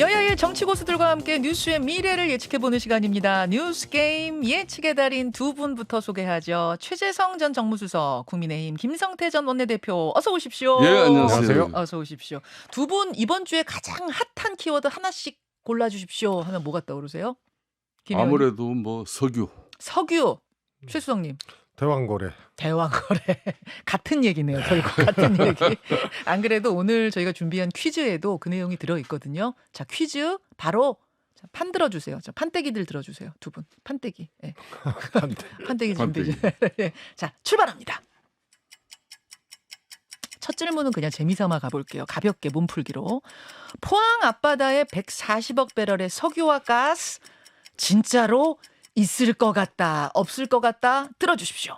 여야의 정치 고수들과 함께 뉴스의 미래를 예측해보는 시간입니다. 뉴스게임 예측의 달인 두 분부터 소개하죠. 최재성 전 정무수석, 국민의힘 김성태 전 원내대표 어서 오십시오. 예, 안녕하세요. 어서 오십시오. 두 분 이번 주에 가장 핫한 키워드 하나씩 골라주십시오 하면 뭐가 떠오르세요? 김 의원님? 아무래도 뭐 석유. 석유. 최수성님. 대왕거래. 대왕거래. 같은 얘기네요. 결국 같은 얘기. 안 그래도 오늘 저희가 준비한 퀴즈에도 그 내용이 들어있거든요. 자, 퀴즈 바로 자, 판 들어주세요. 자, 판때기들 들어주세요. 두 분. 판때기. 네. 판때기 준비. 자, 출발합니다. 첫 질문은 그냥 재미삼아 가볼게요. 가볍게 몸풀기로. 포항 앞바다에 140억 배럴의 석유와 가스 진짜로 있을 것 같다, 없을 것 같다 들어주십시오.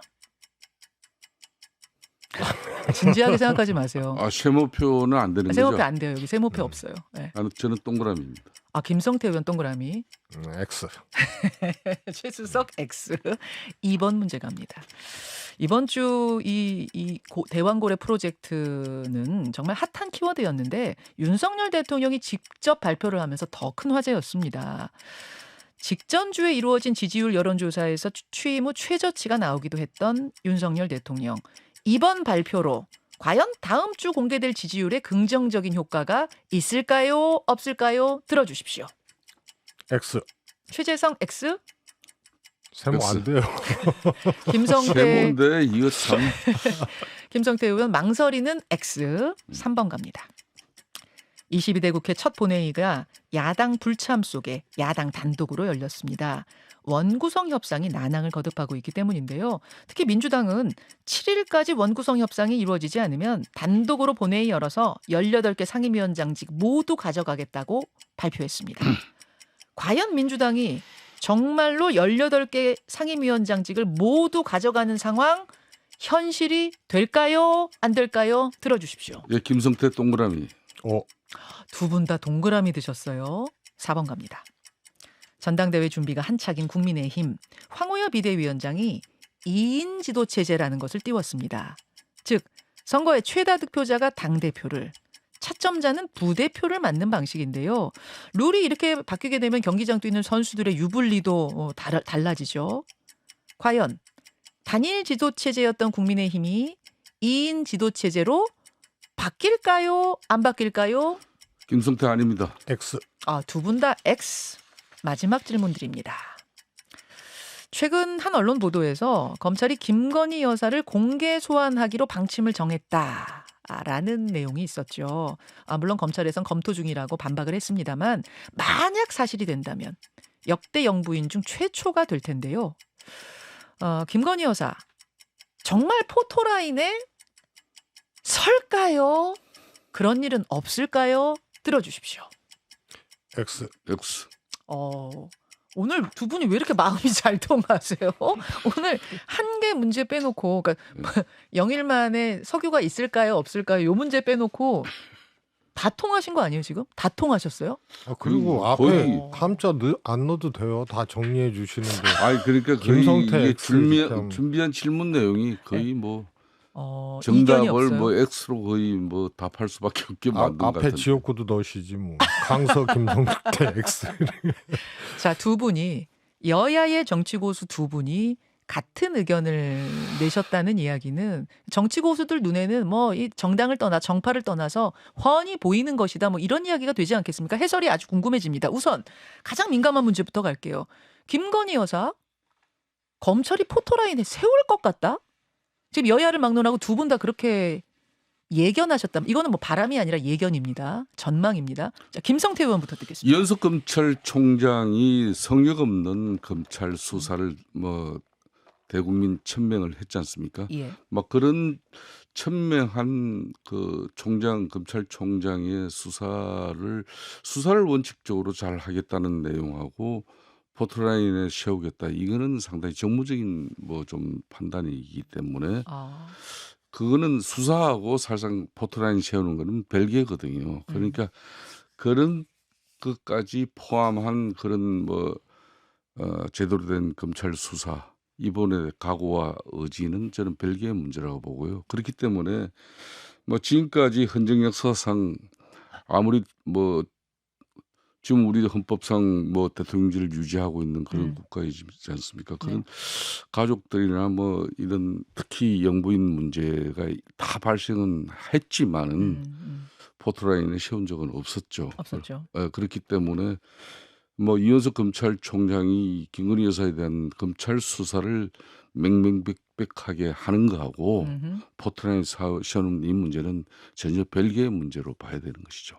진지하게 생각하지 마세요. 세모표는 안 되는 거죠? 세모표 안 돼요. 여기 세모표 없어요. 네. 저는 동그라미입니다. 김성태 의원 동그라미. X. 최수석 X. 2번 문제 갑니다. 이번 주 대왕고래 프로젝트는 정말 핫한 키워드였는데 윤석열 대통령이 직접 발표를 하면서 더 큰 화제였습니다. 직전주에 이루어진 지지율 여론조사에서 취임 후 최저치가 나오기도 했던 윤석열 대통령. 이번 발표로 과연 다음 주 공개될 지지율에 긍정적인 효과가 있을까요? 없을까요? 들어주십시오. X. 최재성 X. 세모 X. 안 돼요. 김성태. 세모인데 이거 참. 김성태 의원 망설이는 X. 3번 갑니다. 22대 국회 첫 본회의가 야당 불참 속에 야당 단독으로 열렸습니다. 원구성 협상이 난항을 거듭하고 있기 때문인데요. 특히 민주당은 7일까지 원구성 협상이 이루어지지 않으면 단독으로 본회의 열어서 18개 상임위원장직 모두 가져가겠다고 발표했습니다. 과연 민주당이 정말로 18개 상임위원장직을 모두 가져가는 상황 현실이 될까요? 안 될까요? 들어주십시오. 예, 김성태 동그라미. 두 분 다 동그라미 드셨어요. 4번 갑니다. 전당대회 준비가 한창인 국민의힘 황우여 비대위원장이 2인 지도체제라는 것을 띄웠습니다. 즉 선거의 최다 득표자가 당대표를 차점자는 부대표를 맡는 방식인데요. 룰이 이렇게 바뀌게 되면 경기장 뛰는 선수들의 유불리도 달라지죠. 과연 단일 지도체제였던 국민의힘이 2인 지도체제로 바뀔까요? 안 바뀔까요? 김성태 아닙니다. X. 두 분 다 X. 마지막 질문 드립니다. 최근 한 언론 보도에서 검찰이 김건희 여사를 공개 소환하기로 방침을 정했다라는 내용이 있었죠. 물론 검찰에선 검토 중이라고 반박을 했습니다만 만약 사실이 된다면 역대 영부인 중 최초가 될 텐데요. 김건희 여사 정말 포토라인에 설까요? 그런 일은 없을까요? 들어주십시오. X. X. 오늘 두 분이 왜 이렇게 마음이 잘 통하세요? 오늘 한 개 문제 빼놓고, 그러니까 영일 만에 석유가 있을까요, 없을까요? 요 문제 빼놓고 다 통하신 거 아니에요 지금? 다 통하셨어요? 그리고 앞에 거의- 함자 안 넣어도 돼요. 다 정리해 주시는데. 그러니까 김성태 거의 이게 X 준비한 질문 내용이 거의 뭐 이견이 정답을 없어요. 뭐 X로 거의 뭐 답할 수밖에 없게 만든 것 앞에 같은데. 지역구도 넣으시지 뭐. 강서 김성태 X. 자, 두 분이 여야의 정치 고수 두 분이 같은 의견을 내셨다는 이야기는 정치 고수들 눈에는 뭐 이 정당을 떠나 정파를 떠나서 훤히 보이는 것이다. 뭐 이런 이야기가 되지 않겠습니까? 해설이 아주 궁금해집니다. 우선 가장 민감한 문제부터 갈게요. 김건희 여사 검찰이 포토라인에 세울 것 같다? 지금 여야를 막론하고 두 분 다 그렇게 예견하셨다. 이거는 뭐 바람이 아니라 예견입니다. 전망입니다. 자, 김성태 의원부터 듣겠습니다. 이현석 검찰총장이 성역 없는 검찰 수사를 뭐 대국민 천명을 했지 않습니까? 예. 막 그런 천명한 그 검찰총장의 수사를 원칙적으로 잘 하겠다는 내용하고 포토라인에 세우겠다. 이거는 상당히 정무적인 뭐 좀 판단이기 때문에 그거는 수사하고 사실상 포토라인 세우는 거는 별개거든요. 그러니까 그런 것까지 포함한 그런 뭐 제대로 된 검찰 수사 이번에 각오와 의지는 저는 별개의 문제라고 보고요. 그렇기 때문에 뭐 지금까지 헌정 역사상 아무리 뭐 지금 우리 헌법상 뭐 대통령제를 유지하고 있는 그런 음. 국가이지 않습니까? 네. 그런 가족들이나 뭐 이런 특히 영부인 문제가 다 발생은 했지만은 포토라인에 세운 적은 없었죠. 없었죠. 그렇기 때문에 뭐 이현석 검찰총장이 김건희 여사에 대한 검찰 수사를 맹맹백백하게 하는 거하고 음흠. 포토라인에 세우는 이 문제는 전혀 별개의 문제로 봐야 되는 것이죠.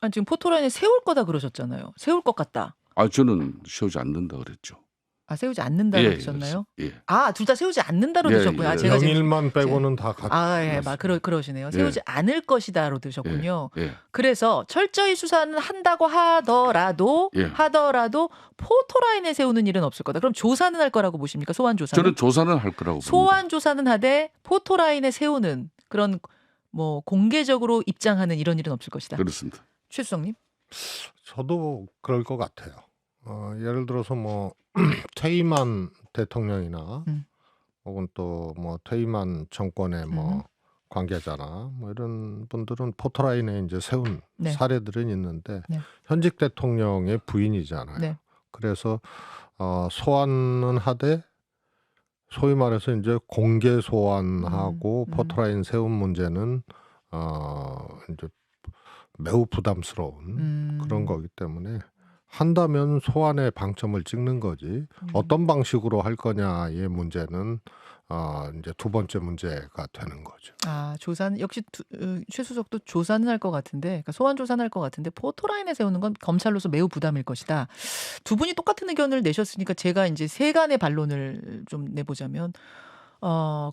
아니, 지금 포토라인에 세울 거다 그러셨잖아요. 세울 것 같다. 저는 세우지 않는다 그랬죠. 아, 세우지 않는다 예, 그러셨나요? 예. 아, 둘 다 세우지 않는다로 예, 드셨군요. 아, 예. 제가 지금 영일만 빼고는 다 같이. 아, 예, 맞습니다. 그러시네요. 세우지 않을 것이다로 드셨군요. 예. 그래서 철저히 수사는 한다고 하더라도 예. 포토라인에 세우는 일은 없을 거다. 그럼 조사는 할 거라고 보십니까? 소환 조사는? 저는 조사는 할 거라고 봅니다. 소환 조사는 하되 포토라인에 세우는 그런 뭐 공개적으로 입장하는 이런 일은 없을 것이다. 그렇습니다. 최수성님? 저도 그럴 것 같아요. 예를 들어서 뭐 퇴임한 대통령이나 혹은 또 뭐 퇴임한 정권의 뭐 관계자나 뭐 이런 분들은 포토라인에 이제 세운 네. 사례들은 있는데 네. 현직 대통령의 부인이잖아요. 네. 그래서 소환은 하되 소위 말해서 이제 공개 소환하고 포토라인 세운 문제는 이제 매우 부담스러운 그런 거기 때문에 한다면 소환에 방점을 찍는 거지 어떤 방식으로 할 거냐의 문제는 이제 두 번째 문제가 되는 거죠. 아, 조사는 역시 최수석도 조사는 할 것 같은데, 그러니까 소환 조사는 할 것 같은데 포토라인에 세우는 건 검찰로서 매우 부담일 것이다. 두 분이 똑같은 의견을 내셨으니까 제가 이제 세간의 반론을 좀 내보자면,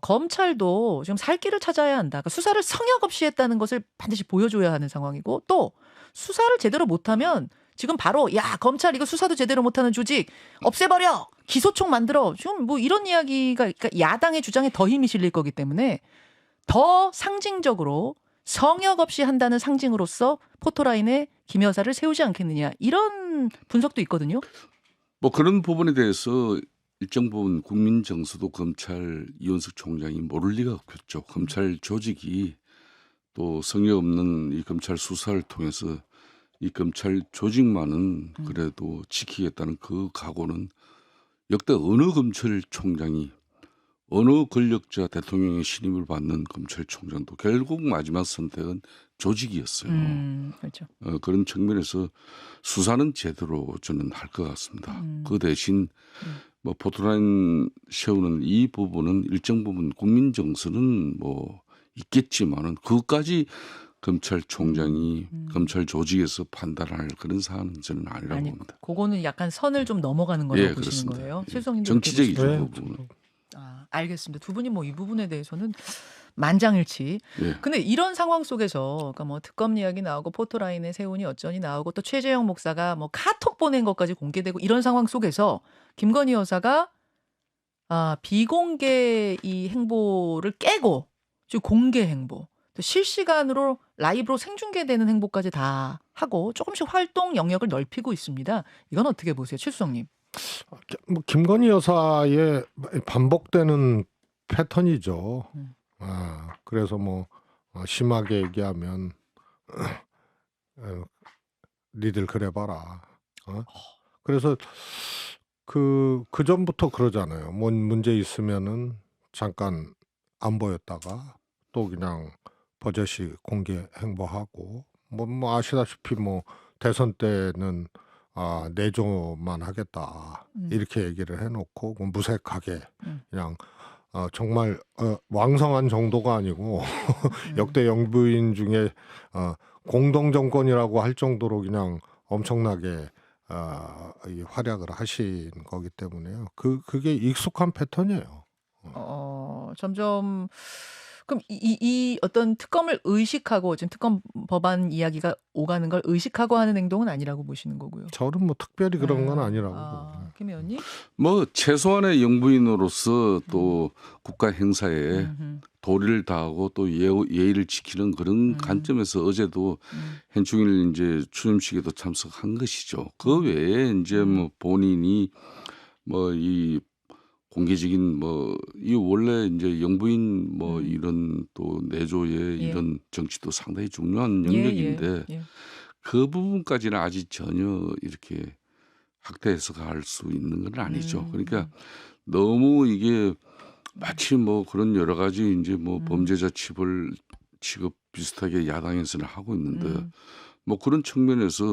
검찰도 지금 살 길을 찾아야 한다. 그러니까 수사를 성역 없이 했다는 것을 반드시 보여줘야 하는 상황이고, 또 수사를 제대로 못하면 지금 바로 야, 검찰 이거 수사도 제대로 못하는 조직 없애버려, 기소총 만들어, 지금 뭐 이런 이야기가, 그러니까 야당의 주장에 더 힘이 실릴 거기 때문에 더 상징적으로 성역 없이 한다는 상징으로서 포토라인에 김 여사를 세우지 않겠느냐, 이런 분석도 있거든요. 뭐 그런 부분에 대해서 일정 부분 국민 정서도 검찰 이현석 총장이 모를 리가 없겠죠. 검찰 조직이 또 성역 없는 이 검찰 수사를 통해서 이 검찰 조직만은 그래도 지키겠다는 그 각오는 역대 어느 검찰총장이, 어느 권력자 대통령의 신임을 받는 검찰총장도 결국 마지막 선택은 조직이었어요. 그렇죠. 그런 측면에서 수사는 제대로 저는 할 것 같습니다. 그 대신 뭐 포토라인 세우는 이 부분은 일정 부분 국민 정서는 뭐 있겠지만은 그것까지 검찰총장이 검찰 조직에서 판단할 그런 사안은 저는 아니라고 아니, 봅니다. 그거는 약간 선을 좀 넘어가는 거라고 예, 보시는 그렇습니다. 거예요. 예. 최수성님도 정치적이죠. 그렇게 네, 그 부분은. 아, 알겠습니다. 두 분이 뭐 이 부분에 대해서는 만장일치. 예. 근데 이런 상황 속에서, 그러니까 뭐 특검 이야기 나오고 포토라인에 세우니 어쩌니 나오고 또 최재형 목사가 뭐 카톡 보낸 것까지 공개되고 이런 상황 속에서 김건희 여사가 비공개 이 행보를 깨고 지금 공개 행보, 또 실시간으로 라이브로 생중계되는 행보까지 다 하고 조금씩 활동 영역을 넓히고 있습니다. 이건 어떻게 보세요, 최수성님? 뭐 김건희 여사의 반복되는 패턴이죠. 그래서 뭐 심하게 얘기하면 니들 그래봐라. 그래서 그 전부터 그러잖아요. 뭔 문제 있으면은 잠깐 안 보였다가 또 그냥 버젓이 공개 행보하고 뭐 아시다시피 뭐 대선 때는 내조만 하겠다 이렇게 얘기를 해놓고 무색하게 그냥 정말 왕성한 정도가 아니고 역대 영부인 중에 공동 정권이라고 할 정도로 그냥 엄청나게 이 활약을 하신 거기 때문에요. 그게 익숙한 패턴이에요. 점점 그럼 이 어떤 특검을 의식하고 지금 특검 법안 이야기가 오가는 걸 의식하고 하는 행동은 아니라고 보시는 거고요. 저는 뭐 특별히 그런 건 아니라고 보고요. 김 의원님? 뭐 최소한의 영부인으로서 또 국가 행사에 도리를 다하고 또 예의를 지키는 그런 관점에서 어제도 현충일 이제 추념식에도 참석한 것이죠. 그 외에 이제 뭐 본인이 뭐 이 공개적인 뭐 이 원래 이제 영부인 뭐 이런 또 내조의 이런 정치도 상당히 중요한 영역인데 그 부분까지는 아직 전혀 이렇게 확대 해석할 수 있는 건 아니죠. 그러니까 너무 이게 마치 뭐 그런 여러 가지 인제 뭐 범죄자 취급 비슷하게 야당에서는 하고 있는데 뭐 그런 측면에서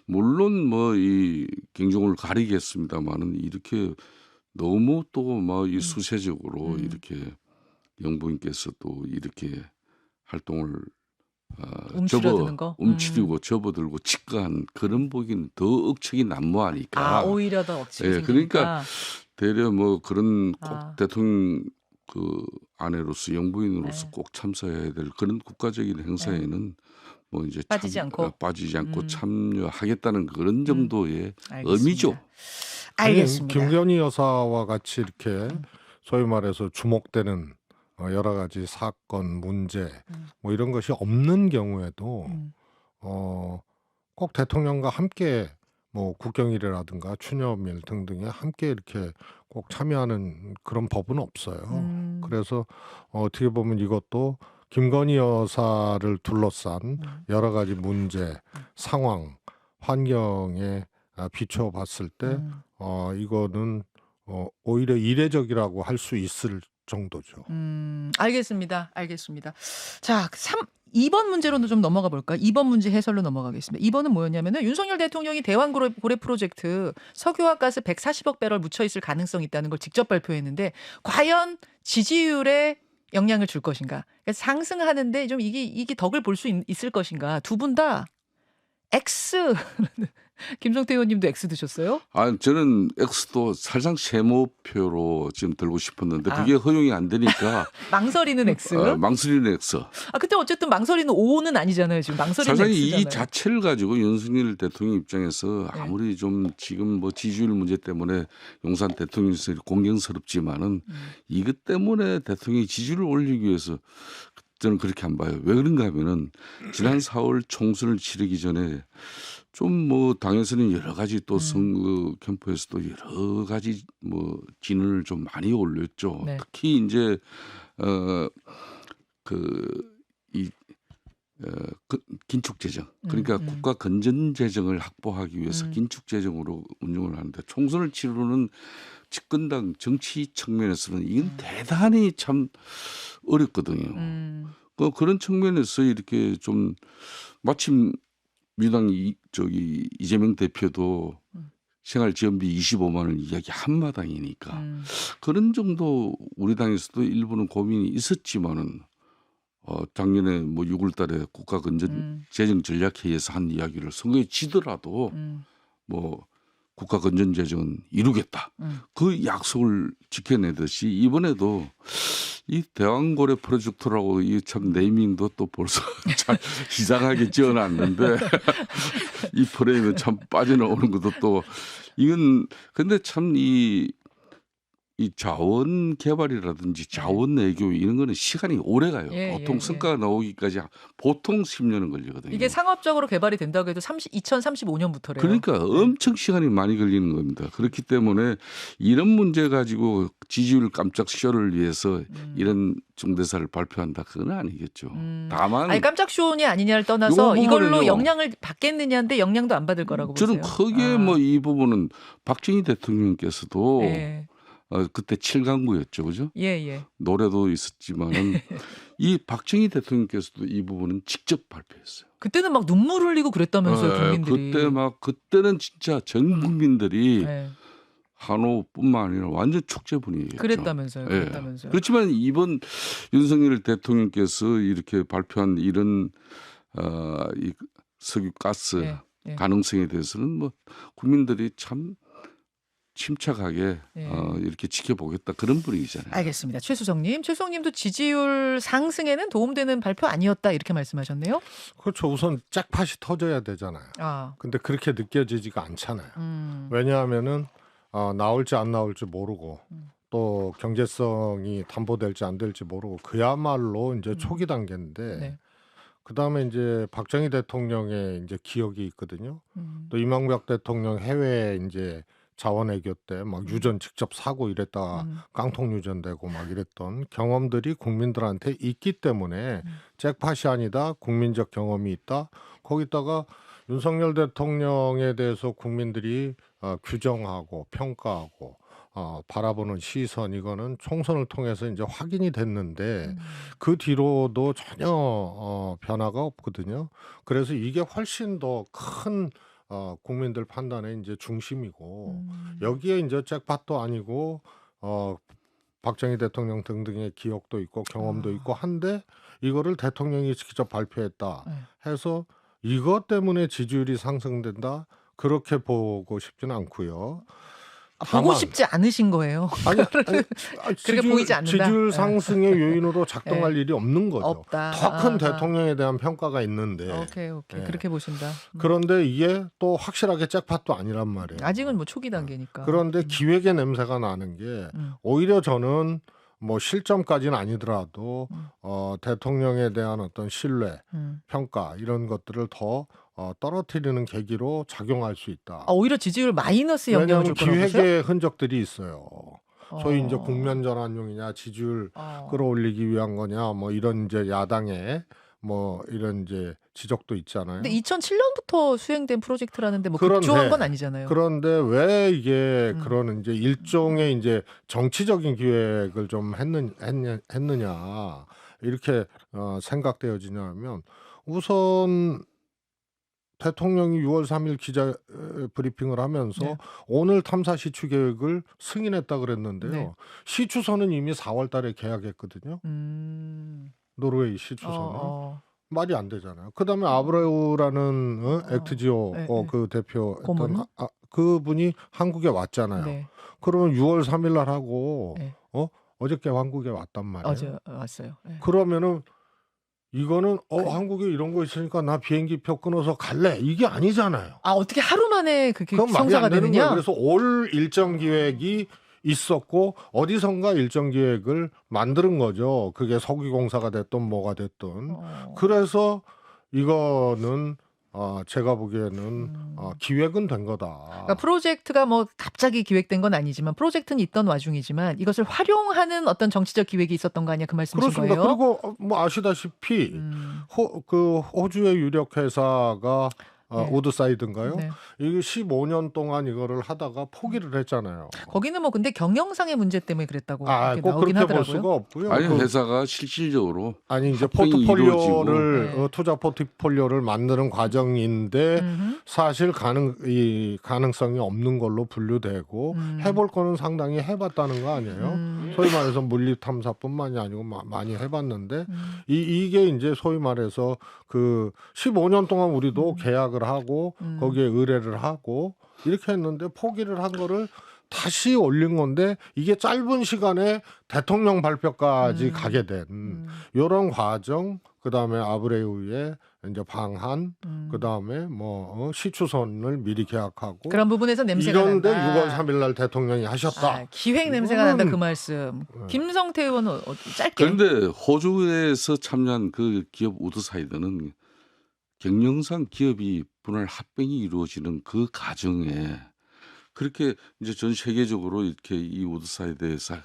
물론 뭐 이 경종을 가리겠습니다마는 이렇게 너무 또 막 이 수세적으로 이렇게 영부인께서 또 이렇게 활동을 움츠러드는 거. 움츠리고 접어들고 직거한 그런 보기는 더 억측이 아, 난무하니까. 오히려 더 억지가 예, 그러니까 생기니까. 되려 뭐 그런 꼭 아, 대통령 그 아내로서 영부인으로서 네, 꼭 참석해야 될 그런 국가적인 네. 행사에는 뭐 이제 빠지지 않고. 빠지지 않고 음, 참여하겠다는 그런 음, 정도의 의미죠. 알겠습니다. 아니 알겠습니다. 김건희 여사와 같이 이렇게 음, 소위 말해서 주목되는 여러 가지 사건, 문제 음, 뭐 이런 것이 없는 경우에도 음, 꼭 대통령과 함께 뭐 국경일이라든가 추념일 등등에 함께 이렇게 꼭 참여하는 그런 법은 없어요. 그래서 어떻게 보면 이것도 김건희 여사를 둘러싼 음, 여러 가지 문제, 상황, 환경에 비춰 봤을 때 음, 이거는 오히려 이례적이라고 할 수 있을 정도죠. 알겠습니다. 알겠습니다. 자, 2번 문제로도 좀 넘어가 볼까요? 2번 문제 해설로 넘어가겠습니다. 2번은 뭐였냐면은 윤석열 대통령이 대왕고래 프로젝트 석유와 가스 140억 배럴 묻혀 있을 가능성이 있다는 걸 직접 발표했는데 과연 지지율에 영향을 줄 것인가? 그러니까 상승하는데 좀 이게 덕을 볼 수 있을 것인가? 두 분 다 X. 김성태 의원님도 X 드셨어요? 저는 X도 사실상 세모표로 지금 들고 싶었는데 아, 그게 허용이 안 되니까 망설이는 X. 망설이는 X. 근데 어쨌든 망설이는 O는 아니잖아요. 지금 망설이는 사실상 이 X잖아요. 자체를 가지고 윤석열 대통령 입장에서 네. 아무리 좀 지금 뭐 지지율 문제 때문에 용산 대통령실이 공경스럽지만은 이것 때문에 대통령이 지지율을 올리기 위해서 저는 그렇게 안 봐요. 왜 그런가 하면은 지난 4월 총선을 치르기 전에 좀 뭐 당에서는 여러 가지 또 선거 캠프에서도 여러 가지 뭐 진을 좀 많이 올렸죠. 네. 특히 이제 그이 긴축 재정, 그러니까 국가 건전 재정을 확보하기 위해서 긴축 재정으로 운용을 하는데 총선을 치르는 집권당 정치 측면에서는 이건 대단히 참 어렵거든요. 그런 측면에서 이렇게 좀 마침 민주당 이재명 대표도 생활지원비 25만 원 이야기 한마당이니까 그런 정도 우리 당에서도 일부는 고민이 있었지만은 작년에 뭐 6월달에 국가 건전 재정 전략회의에서 한 이야기를 선거에 지더라도 뭐 국가 건전 재정은 이루겠다. 그 약속을 지켜내듯이 이번에도 이 대왕고래 프로젝트라고 이 참 네이밍도 또 벌써 잘 이상하게 지어놨는데 이 프레임에 참 빠져나오는 것도 또 이건 근데 참 이 자원 개발이라든지 자원 외교 이런 거는 시간이 오래 가요. 예, 보통 예, 성과가 나오기까지 보통 10년은 걸리거든요. 이게 상업적으로 개발이 된다고 해도 2035년부터래요. 그러니까 엄청 시간이 많이 걸리는 겁니다. 그렇기 때문에 이런 문제 가지고 지지율 깜짝 쇼를 위해서 이런 중대사를 발표한다 그건 아니겠죠. 다만 아니 깜짝 쇼니 아니냐를 떠나서 요 이걸로 부분은요. 영향을 받겠느냐인데 영향도 안 받을 거라고 저는 보세요. 크게 뭐 이 부분은 박정희 대통령께서도 예. 그때 7강구였죠, 그죠? 예. 노래도 있었지만은 이 박정희 대통령께서도 이 부분은 직접 발표했어요. 그때는 막 눈물 흘리고 그랬다면서요, 국민들이. 그때는 진짜 전 국민들이 예. 한호뿐만 아니라 완전 축제 분위기였죠. 그랬다면서요. 예. 그랬다면서요. 그렇지만 이번 윤석열 대통령께서 이렇게 발표한 이런 이 석유 가스 예. 가능성에 대해서는 뭐 국민들이 참 침착하게 예. 이렇게 지켜보겠다 그런 분위기잖아요. 알겠습니다. 최수정님도 지지율 상승에는 도움되는 발표 아니었다 이렇게 말씀하셨네요. 그렇죠. 우선 잭팟이 터져야 되잖아요. 아, 근데 그렇게 느껴지지가 않잖아요. 왜냐하면은 나올지 안 나올지 모르고 또 경제성이 담보될지 안 될지 모르고 그야말로 이제 초기 단계인데 네. 그다음에 이제 박정희 대통령의 이제 기억이 있거든요. 또 이명박 대통령 해외 이제 자원외교 때 막 유전 직접 사고 이랬다가 깡통 유전되고 막 이랬던 경험들이 국민들한테 있기 때문에 잭팟이 아니다 국민적 경험이 있다. 거기다가 윤석열 대통령에 대해서 국민들이 규정하고 평가하고 바라보는 시선 이거는 총선을 통해서 이제 확인이 됐는데 그 뒤로도 전혀 변화가 없거든요. 그래서 이게 훨씬 더 큰 국민들 판단의 이제 중심이고 여기에 이제 잭팟도 아니고 박정희 대통령 등등의 기억도 있고 경험도 있고 한데 이거를 대통령이 직접 발표했다 네. 해서 이것 때문에 지지율이 상승된다 그렇게 보고 싶지는 않고요. 보고 다만 싶지 않으신 거예요. 아니, 그렇게 보이지 않는다. 지지율 예. 상승의 요인으로 작동할 일이 없는 거죠. 없다. 더 큰 아. 대통령에 대한 평가가 있는데 오케이. 예. 그렇게 보신다. 그런데 이게 또 확실하게 잭팟도 아니란 말이에요. 아직은 뭐 초기 단계니까. 그런데 기획의 냄새가 나는 게 오히려 저는 뭐 실점까지는 아니더라도 대통령에 대한 어떤 신뢰, 평가 이런 것들을 더 떨어뜨리는 계기로 작용할 수 있다. 오히려 지지율 마이너스 영향을 왜냐하면 줄 거라고 보세요? 기획의 흔적들이 있어요. 소위 이제 어. 국면 전환용이냐 지지율 어. 끌어올리기 위한 거냐 뭐 이런 이제 야당의 뭐 이런 이제 지적도 있잖아요. 근데 2007년부터 수행된 프로젝트라는데 뭐 그런데- 급조한 건 아니잖아요. 그런데 왜 이게 그런 이제 일종의 이제 정치적인 기획을 좀 했느냐 이렇게 생각되어지냐면 우선 대통령이 6월 3일 기자 브리핑을 하면서 네. 오늘 탐사 시추 계획을 승인했다 그랬는데요. 네. 시추선은 이미 4월 달에 계약했거든요. 노르웨이 시추선은. 말이 안 되잖아요. 그다음에 아브레우라는 액트지오 네, 그 대표였던 고문은? 그분이 한국에 왔잖아요. 네. 그러면 6월 3일 날 하고 네. 어저께 한국에 왔단 말이에요. 어제 왔어요. 네. 그러면은 이거는 한국에 이런 거 있으니까 나 비행기표 끊어서 갈래 이게 아니잖아요. 어떻게 하루 만에 그게 그건 말이 성사가 안 되는 되느냐? 거예요. 그래서 올 일정 기획이 있었고 어디선가 일정 기획을 만드는 거죠. 그게 석유공사가 됐든 뭐가 됐든. 그래서 이거는 제가 보기에는 기획은 된 거다. 그러니까 프로젝트가 뭐 갑자기 기획된 건 아니지만 프로젝트는 있던 와중이지만 이것을 활용하는 어떤 정치적 기획이 있었던 거 아니야 그 말씀이신 그렇습니다. 거예요? 그리고 뭐 아시다시피 그 호주의 유력 회사가 네. 우드사이드인가요? 네. 이게 15년 동안 이거를 하다가 포기를 했잖아요. 거기는 뭐 근데 경영상의 문제 때문에 그랬다고 이렇게 꼭 나오긴 그렇게 볼 하더라고요. 수가 없고요. 아니 회사가 실질적으로 아니 이제 합병이 포트폴리오를 이루어지고. 투자 포트폴리오를 만드는 과정인데 사실 가능성이 없는 걸로 분류되고 해볼 거는 상당히 해봤다는 거 아니에요. 소위 말해서 물리 탐사뿐만이 아니고 많이 해봤는데 이게 이제 소위 말해서 그 15년 동안 우리도 계약을 하고 거기에 의뢰를 하고 이렇게 했는데 포기를 한 거를 다시 올린 건데 이게 짧은 시간에 대통령 발표까지 가게 된 이런 과정, 그다음에 아브레우의 이제 방한, 그다음에 뭐 시추선을 미리 계약하고 그런 부분에서 냄새가 이런데 난다. 6월 3일 날 대통령이 하셨다. 기획 냄새가 난다 그 말씀. 김성태 의원은 짧게. 그런데 호주에서 참여한 그 기업 우드사이드는 경영상 기업이 분할 합병이 이루어지는 그 과정에 그렇게 이제 전 세계적으로 이렇게 이 우드사이드에서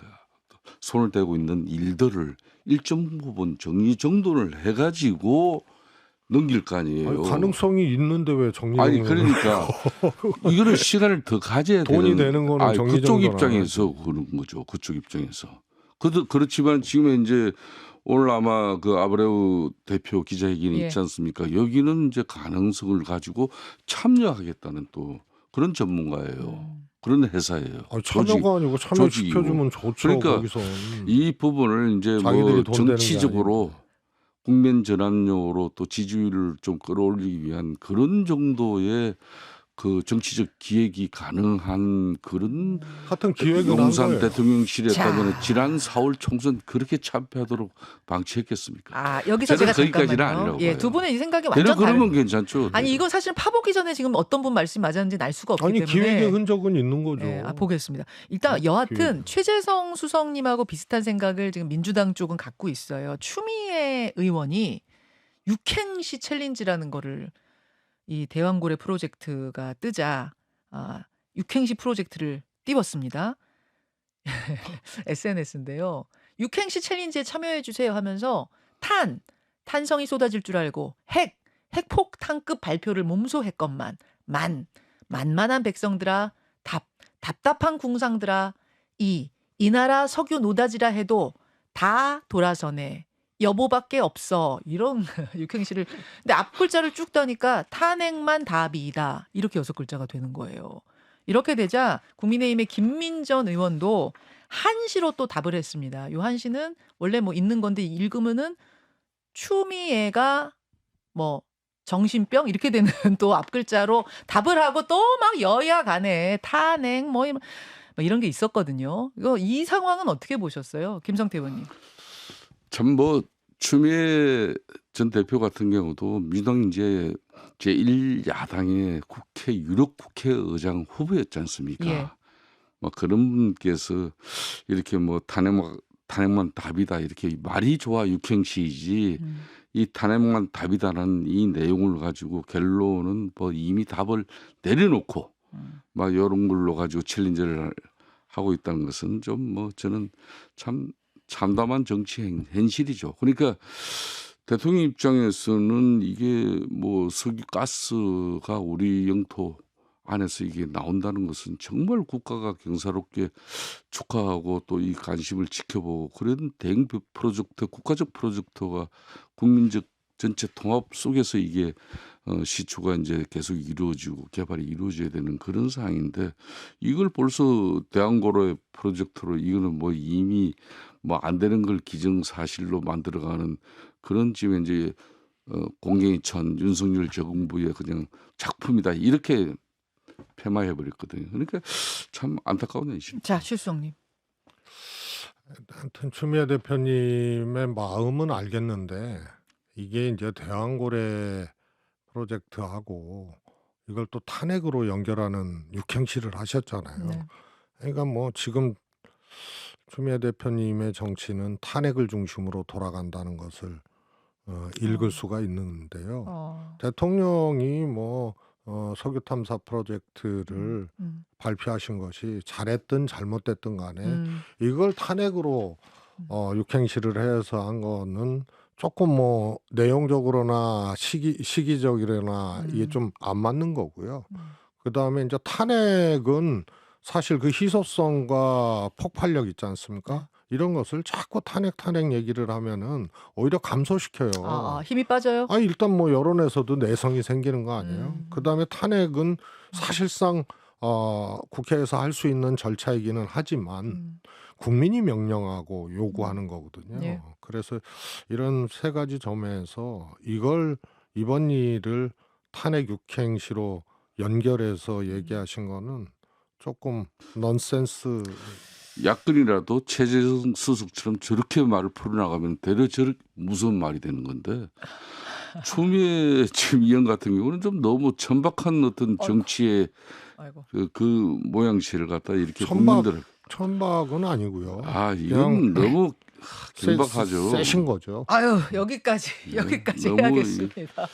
손을 대고 있는 일들을 일정 부분 정리정돈을 해가지고 넘길 거 아니에요. 아니, 가능성이 있는데 왜 정리정돈? 아니 그러니까 이거는 시간을 더 가져야 돈이 되는. 되는 거는 그쪽 정리정돈 입장에서 그런 거죠. 그쪽 입장에서. 그렇지만 지금 이제 오늘 아마 그 아브레우 대표 기자회견이 예. 있지 않습니까? 여기는 이제 가능성을 가지고 참여하겠다는 또 그런 전문가예요. 그런 회사예요. 참여가 아니고 참여시켜주면 좋죠. 그러니까 거기선. 이 부분을 이제 자기들이 뭐 돈 되는 게 정치적으로 국면 전환용으로 또 지지율을 좀 끌어올리기 위한 그런 정도의 그 정치적 기획이 가능한 그런 하여튼 기획은 한 용산 거예요. 대통령실에 자. 가면 지난 4월 총선 그렇게 참패하도록 방치했겠습니까? 여기서 저는 제가 거기까지는 잠깐만요. 아니라고 예, 봐요. 두 분의 이 생각이 내가 완전 그러면 다른. 괜찮죠. 아니 이거 사실 파보기 전에 지금 어떤 분 말씀이 맞았는지 알 수가 없기 아니 때문에. 기획의 흔적은 있는 거죠. 네, 보겠습니다. 일단 여하튼 기획은. 최재성 수석님하고 비슷한 생각을 지금 민주당 쪽은 갖고 있어요. 추미애 의원이 육행시 챌린지라는 거를 이 대왕고래 프로젝트가 뜨자 육행시 프로젝트를 띄웠습니다. SNS인데요. 육행시 챌린지에 참여해 주세요 하면서 탄성이 쏟아질 줄 알고 핵폭탄급 발표를 몸소 했건만 만만한 백성들아 답답한 궁상들아 이 나라 석유 노다지라 해도 다 돌아서네. 여보밖에 없어. 이런 육행시를 근데 앞 글자를 쭉 따니까 탄핵만 답이다. 이렇게 6글자가 되는 거예요. 이렇게 되자 국민의힘의 김민전 의원도 한시로 또 답을 했습니다. 요 한시는 원래 뭐 있는 건데 읽으면은 추미애가 뭐 정신병 이렇게 되는 또 앞글자로 답을 하고 또 막 여야 간에 탄핵 뭐 이런 게 있었거든요. 이 상황은 어떻게 보셨어요? 김성태 의원님. 참 뭐 추미애 전 대표 같은 경우도 민주당 이제 제1야당의 국회 유력 국회의장 후보였지 않습니까? 예. 뭐 그런 분께서 이렇게 뭐 탄핵만 답이다 이렇게 말이 좋아 육행시이지 이 탄핵만 답이다라는 이 내용을 가지고 결론은 뭐 이미 답을 내려놓고 막 이런 걸로 가지고 챌린저를 하고 있다는 것은 좀 뭐 저는 참 참담한 정치 현실이죠. 그러니까 대통령 입장에서는 이게 뭐 석유 가스가 우리 영토 안에서 이게 나온다는 것은 정말 국가가 경사롭게 축하하고 또 이 관심을 지켜보고 그런 대응 프로젝트, 국가적 프로젝트가 국민적 전체 통합 속에서 이게 시추가 이제 계속 이루어지고 개발이 이루어져야 되는 그런 상황인데 이걸 벌써 대한고로의 프로젝트로 이거는 뭐 이미 뭐 안 되는 걸 기정사실로 만들어가는 그런 지금 이제 공경이천 윤석열 정부의 그냥 작품이다 이렇게 폐마해 버렸거든요. 그러니까 참 안타까운 현실입니다. 자, 실수님. 하여튼 추미애 대표님의 마음은 알겠는데 이게 이제 대왕고래 프로젝트하고 이걸 또 탄핵으로 연결하는 육행시를 하셨잖아요. 네. 그러니까 뭐 지금 추미애 대표님의 정치는 탄핵을 중심으로 돌아간다는 것을 읽을 수가 있는데요. 대통령이 뭐 석유 탐사 프로젝트를 발표하신 것이 잘했든 잘못됐든 간에 이걸 탄핵으로 육행시를 해서 한 거는 조금 뭐 내용적으로나 시기적이거나 이게 좀 안 맞는 거고요. 그다음에 이제 탄핵은 사실 그 희소성과 폭발력 있지 않습니까? 이런 것을 자꾸 탄핵 얘기를 하면은 오히려 감소시켜요. 힘이 빠져요? 일단 뭐 여론에서도 내성이 생기는 거 아니에요? 그다음에 탄핵은 사실상 국회에서 할 수 있는 절차이기는 하지만 국민이 명령하고 요구하는 거거든요. 예. 그래서 이런 세 가지 점에서 이번 일을 탄핵 육행시로 연결해서 얘기하신 거는 조금 넌센스. 야권이라도 최재성 수석처럼 저렇게 말을 풀어나가면 대려 저렇게 무서운 말이 되는 건데 추미애 지금 의원 같은 경우는 좀 너무 천박한 어떤 정치의 그 모양새를 갖다 이렇게 국민들을 천박은 아니고요. 이건 너무 긴박하죠. 세신 거죠. 여기까지 너무 해야겠습니다.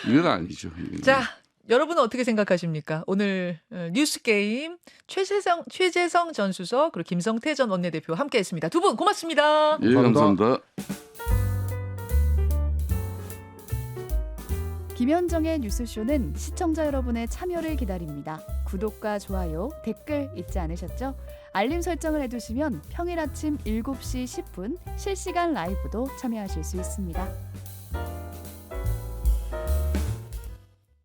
이건 아니죠. 자, 여러분은 어떻게 생각하십니까? 오늘 뉴스 게임 최재성 전 수석 그리고 김성태 전 원내대표 함께했습니다. 두 분 고맙습니다. 예, 감사합니다. 김현정의 뉴스쇼는 시청자 여러분의 참여를 기다립니다. 구독과 좋아요, 댓글 잊지 않으셨죠? 알림 설정을 해두시면 평일 아침 7시 10분 실시간 라이브도 참여하실 수 있습니다.